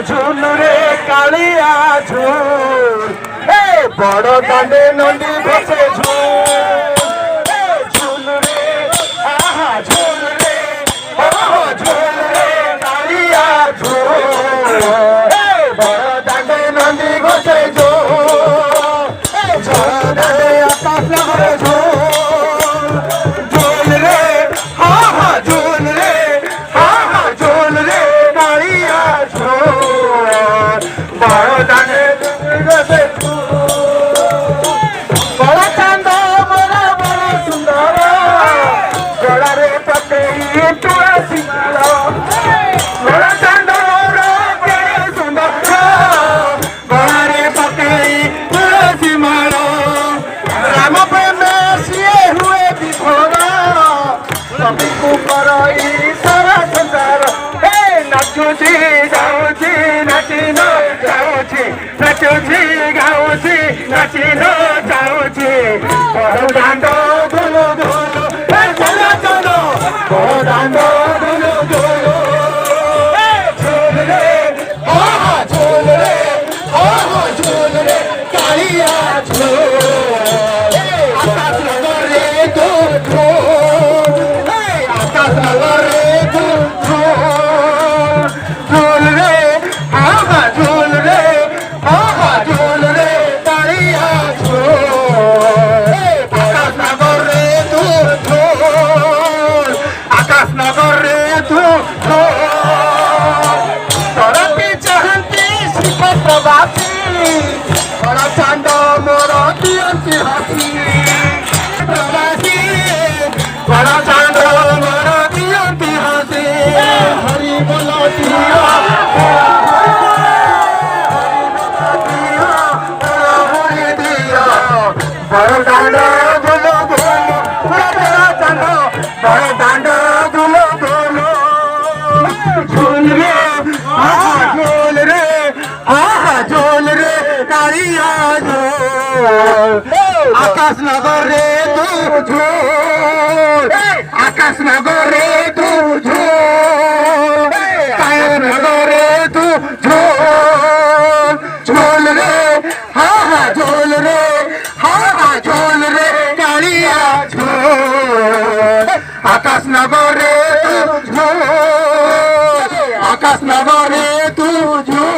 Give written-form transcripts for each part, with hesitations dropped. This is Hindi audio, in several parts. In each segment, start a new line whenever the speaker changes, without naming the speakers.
झुलुरे कालिया झूल बड़ दांडे नंदी घसे झुलुरे झुलुरे झुलुरे कालिया झूल बड़ दांडे नंदी घसे झूल आकाश नगर झूल झूलरे झूलरे झूलरे कालिया झूल बड़ दांडे घसे बड़ा चांद बड़ा बड़ा सुंदर गलारे पकड़ी तुलसी माला बड़ा चांद बड़ा सुंदर गलारे पकड़ी तुलसी माला राम प्रेम सिए हुए विभोरा सभी को करई सारा संसार नाचुची गाउची नाची जाऊची नाचुची गाउची नाची जाऊची बड़ दांड धुलु धुलु चलो चलो बड़ दांड धुलु धुलु झूलरे झूलरे झूलरे कालिया झूल आकाश नगरे तू झूल आकाश नगरे तू झूल रे झूलरे झूलरे कालिया झूल आकाश नगरे तू झूल आकाश नगरे तू झूल तरती चाहती शिव प्रवासी बड़ा चांद मोर दियंती हसी प्रवासी बड़ा चांद मोर दियंती हसी हरि बोलो दिया बड़ दांड धुलु धुलु बड़ा चांद बड़ दांड धुलु धुलु झूलरे झूलरे कालिया झूल आकाश नगरे तू झूल आकाश नगरे तू झूल काया नगरे तू झूल झूलरे झूलरे झूलरे कालिया झूल आकाश नगरे तू झूल आकाश नगरे तू झूल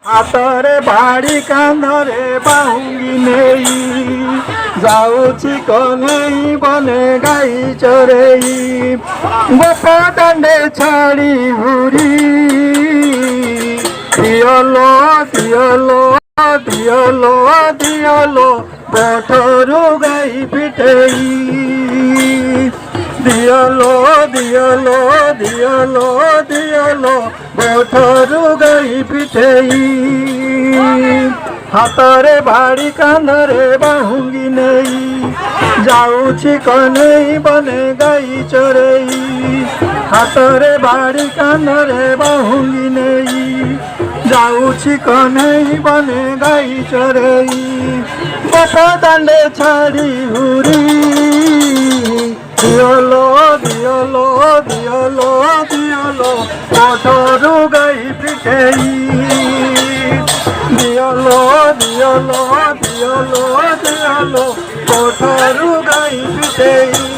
हातरे बाड़ी कांधरे बाहुंगी नेई जाऊची कन्हई बने गाई चरेई गोप दांडे छाड़ी हुरी दियलो दियलो दियलो दियलो बठरू गाई पिटेई दियलो दियलो दियलो दियलो बठरू गाई पिटेई हातरे बाड़ी कांधरे बाहुंगी नेई जाऊची कन्हई बने गाई चरेई हातरे बाड़ी कांधरे बाहुंगी नेई जाऊची कन्हई बने गाई चरेई गोप दांडे छाड़ी हुरी दियलो दियलो दियलो दियलो बठरू गाई पिटेई दियलो दियलो दियलो दियलो बठरू गाई पिटेई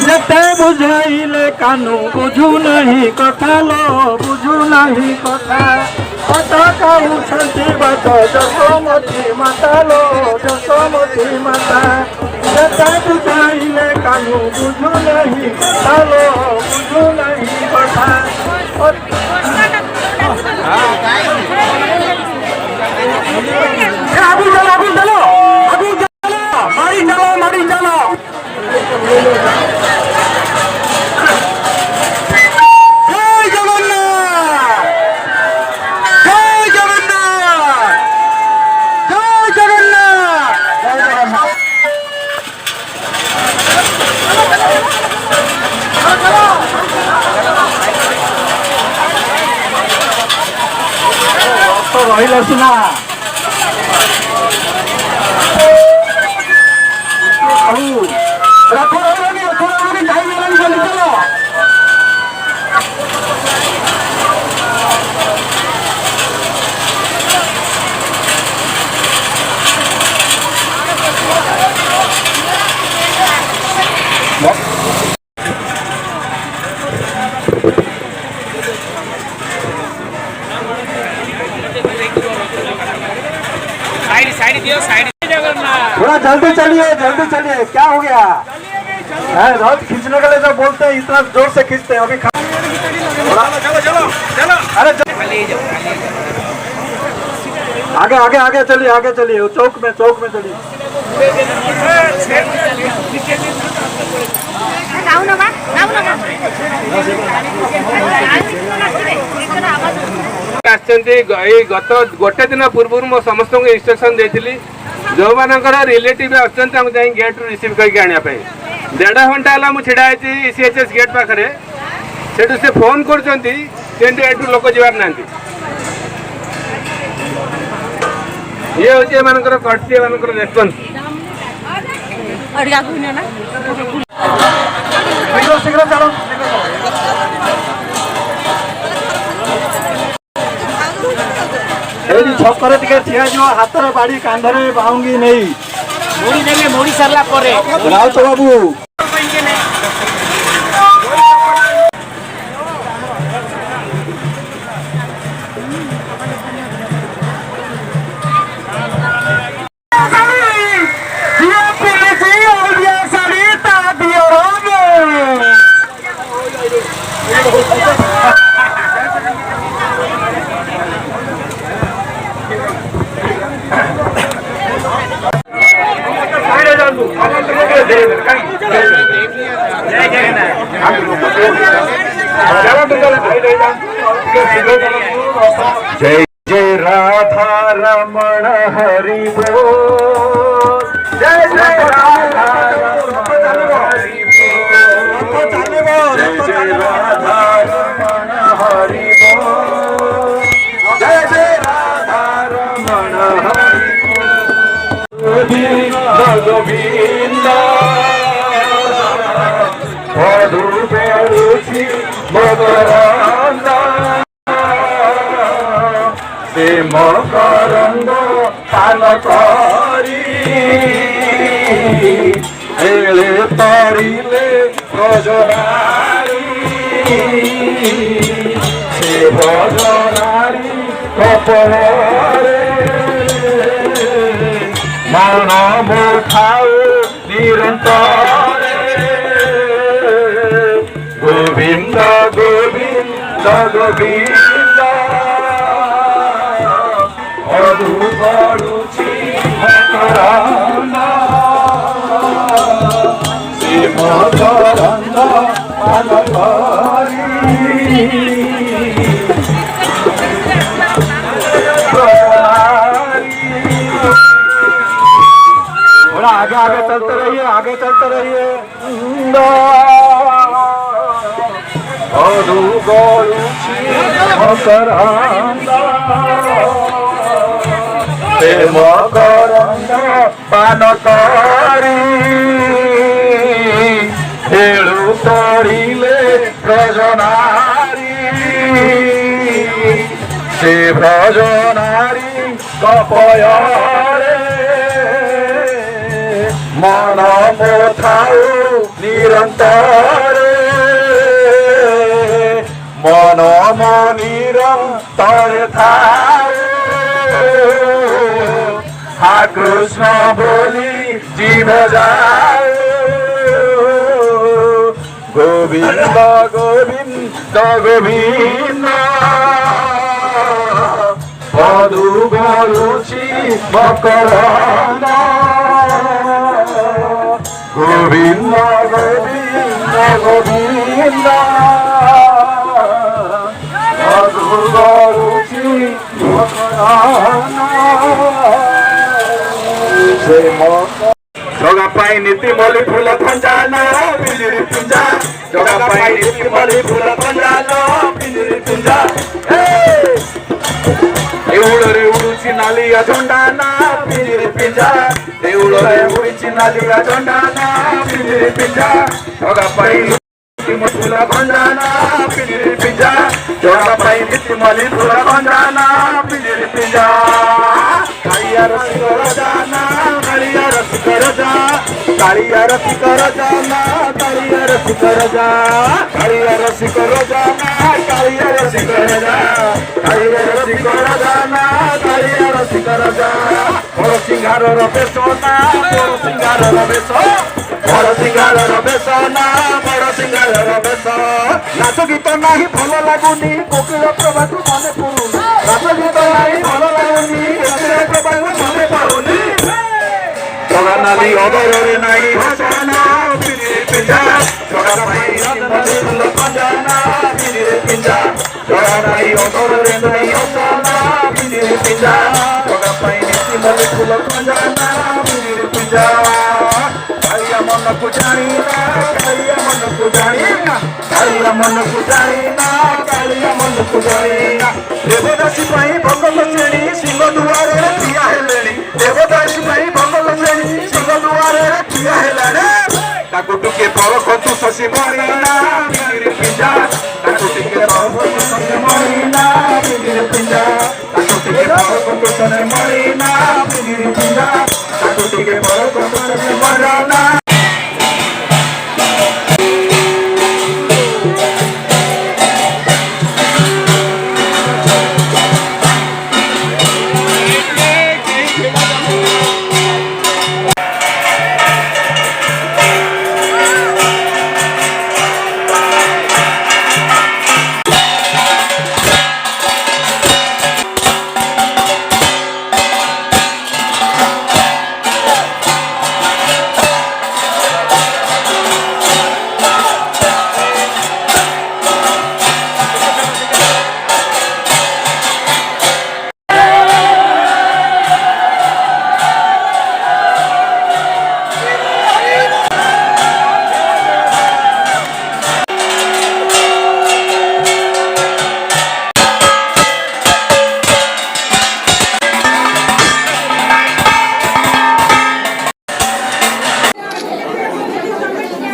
যেতে বুঝাইলে কানু বুঝু নাহি কথা লো বুঝু নাহি কথা কত কাউ শান্তি বাত যশোমতী মাতা লো যশোমতী মাতা যেতে বুঝাইলে কানু বুঝু নাহি কথা লো বুঝু নাহি কথা আগুন জ্বালো আগুন জ্বালো আগুন জ্বালো মারি জ্বালো মারি জ্বালো କହିଲ ସିନା
साइड दियो साइड।
थोड़ा जल्दी चलिए क्या हो गया है? बहुत खींचने के लिए जो बोलते हैं इतना जोर से खींचते हैं अभी अरे आगे चलिए चौक में चलिए।
गत गोटे दिन पूर्व मो समस्त इंस्ट्रक्शन देती जो मानकर रिलेटिव जाए गेट रू रिसीव करके आने 1.5 घंटा है मुझे छिड़ा सीएचएस गेट पाखे से फोन कर लोक जबार ना ये हूँ मानकर कर्तव्य मानकर रेस्पन्स।
शीघ्र चलो छकरे टे ठिया हाथ बाड़ी कांधरे बाहंगी नहीं
मोड़ी देले मोड़ी सरला परे
राउत बाबू जय जय राधा रमण हरि बोल जय जय राधा रमण हरि बोल जय जय राधा रमण हरि बोल जय जय राधा रमण हरि बोल गोविंद मधु बेरुचि मकरंद से मकरंद पान करी हेले तरिले ब्रजनारी से ब्रजनारी कपड़े मन मुठाऊ निरंतर गोविंद गोविंद गोविंद मधु बरुचि मकरंद से मकरंद पान करी थोड़ा आगे चलते रहिए मधु बरुचि मकरंद से मकरंद पान करी हेलु तरिले ब्रजनारी से ब्रजनारी कपयरे मन मुठाऊ निरंतर मन निरंतर थाऊ हा कृष्ण बोली जीव जाऊ गोविंद गोविंद गोविंद मधु बरुचि मकरंद गोविंद गोविंद गोविंद मधु बरुचि मकरंद जोगा पाई नीति मली फूल खंजाना बिजली पुंजा जोगा पाई नीति मली फूल खंजाना बिजली पुंजा उड़ रे नालिया झंडा ना पिंजरी पिंजा देउଳରେ उड़ीची नालिया झंडा ना पिंजरी पिंजा ढगा पाई फूला भंडाना पिंजरी पिंजा ढगा पाई मली फूला भंडाना पिंजरी पिंजा कालिया रसिक रजाना कालिया रसिक रजा कालिया रसिक रजाना कालिया रसिक रजा कालिया रसिक रजाना कालिया रसिक रजा कालिया रसिक रजाना कालिया रसिक रजा बड़ सिंगार बेसना बड़ सिंगार बेस बड़ सिंगार बेसना बड़ सिंगार बेस नाच गीत नाही भल लगुनी कोकिल प्रभातु मने पड़ुनी नाच गीत नाही भल लगुनी कोकिल प्रभातु मने पड़ुनी जगा नाली अदरे नाही हसना पिंजरी पिंजा जगा पाई फूल पंजाना पिंजरी पिंजा जगा नाली अदरे नाही हसना पिंजरी पिंजा जगा पाई फूल पंजाना पिंजरी पिंजा कालिया मन को जानीना कालिया मन को जानीना कालिया मन को जानीना कालिया मन को जानीना देवदासी पाई भगल श्रेणी सिंह दुआरे ठिया हेलेनी देवदासी पाई भगल श्रेणी सिंह दुआरे ठिया हेलानी ताको टुके परखतु शशि मणिना पिंजरी पिंजा ताको टुके परखतु शशि मणिना पिंजरी पिंजा ताको टुके परखतु शशि मणिना पिंजरी पिंजा ताको टुके परखतु शशि मणिना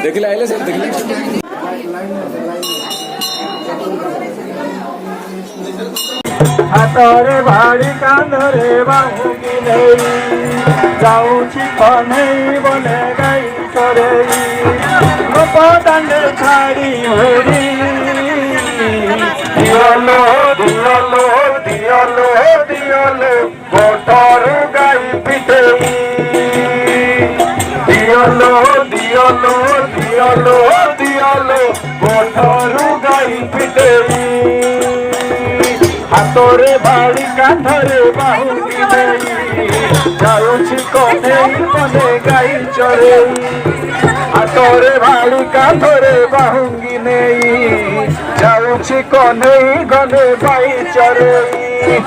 देखिला आइले सर देखिला
हातरे भाड़ी कांधरे बाहुकी नहीं जाऊची कन्हई बने गई चोरई गोपदांडे छाड़ी होरी दियलो दियलो दियलो दियलो गोटरू गाई पिटेई दियलो दियलो दियलो दियलो गोटरू गाई पिटेई हातरे बाड़ी कांधरे बाहुकी नहीं जाऊची कन्हई बने गाई चोरई हातरे बाड़ी कांधरे बाहुकी नहीं जाऊची कन्हई गले गाई चोरई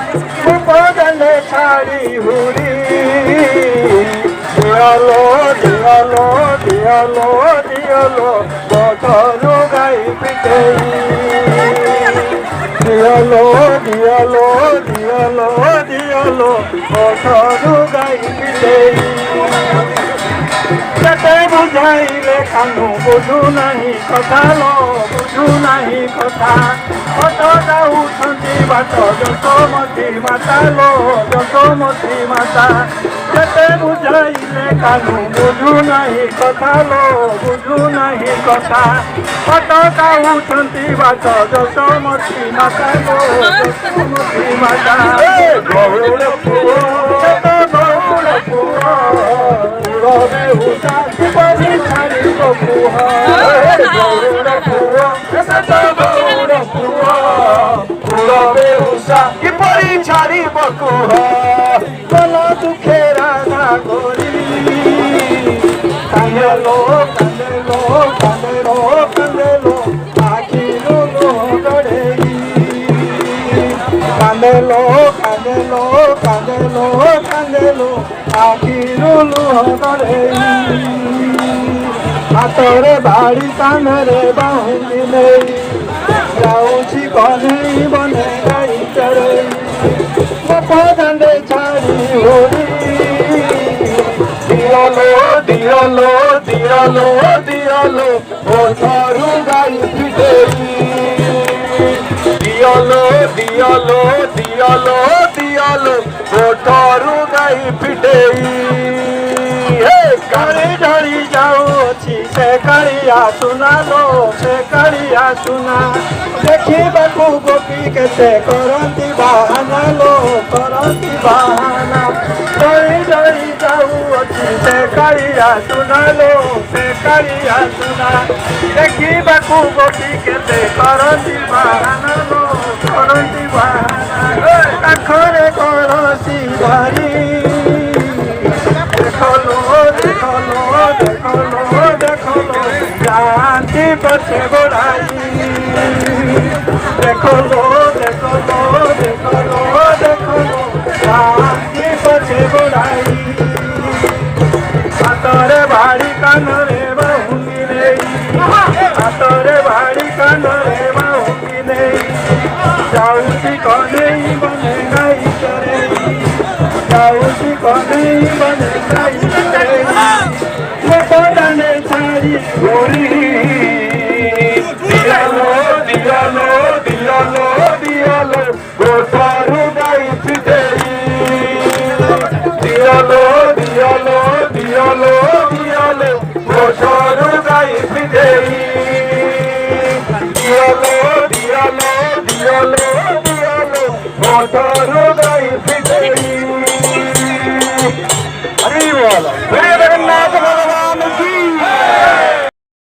गोपदांडे छाड़ी हुरी दियलो दियलो दियलो दियलो गोटरू गाई पिटेई दियलो दियलो दियलो दियलो गोटरू गाई पिटेई केते बुझाइले कानु बुझु नाही कथा लो बुझु नाही कथा कत जाउछन्ति बाट जसोमती माता लो जसोमती माता केते बुझाइले कानु बुझु नाही कथा लो बुझु नाही कथा कत जाउछन्ति बाट जसोमती माता लो जसोमती माता गौड़ पुओ गौड़ पुओ उड़े उषा किपरि छाड़ी बकुहा गौड़ पुओ गौड़ पुओ उड़े उषा किपरि छाड़ी बकुहा कल दुखे राधा गोरी कांदेलो कांदेलो कांदेलो कांदेलो आखिरू गड़ेई कांदेलो कांदेलो कांदेलो कांदेलो आखिरू गड़ेई हातरे बाड़ी कांधरे बाहुकी नहीं जाऊची कन्हई बने गाई चोरई दांडे छाड़ी होरी दियालो दियालो दियालो दियालो ओ थारू गाई फिटेई दियालो दियालो दियालो दियालो ओ थारू गाई फिटेई काली ढड़ी जाऊँची से कालिया सुना लो से कालिया सुना देखी बाकू गोपी केते करंती बहाना लो करंती बहाना काली ढड़ी जाऊँची से कालिया सुना लो से कालिया सुना देखी बाकू गोपी केते करंती बहाना लो करंती बहाना काखरे करसी भारी जानती पछे गोड़ाई देखो लो देखो लो देखो लो देखो लो जानती पछे गोड़ाई हाथरे भाड़ी कान रे बहुंगी रे हाथरे भाड़ी कान रे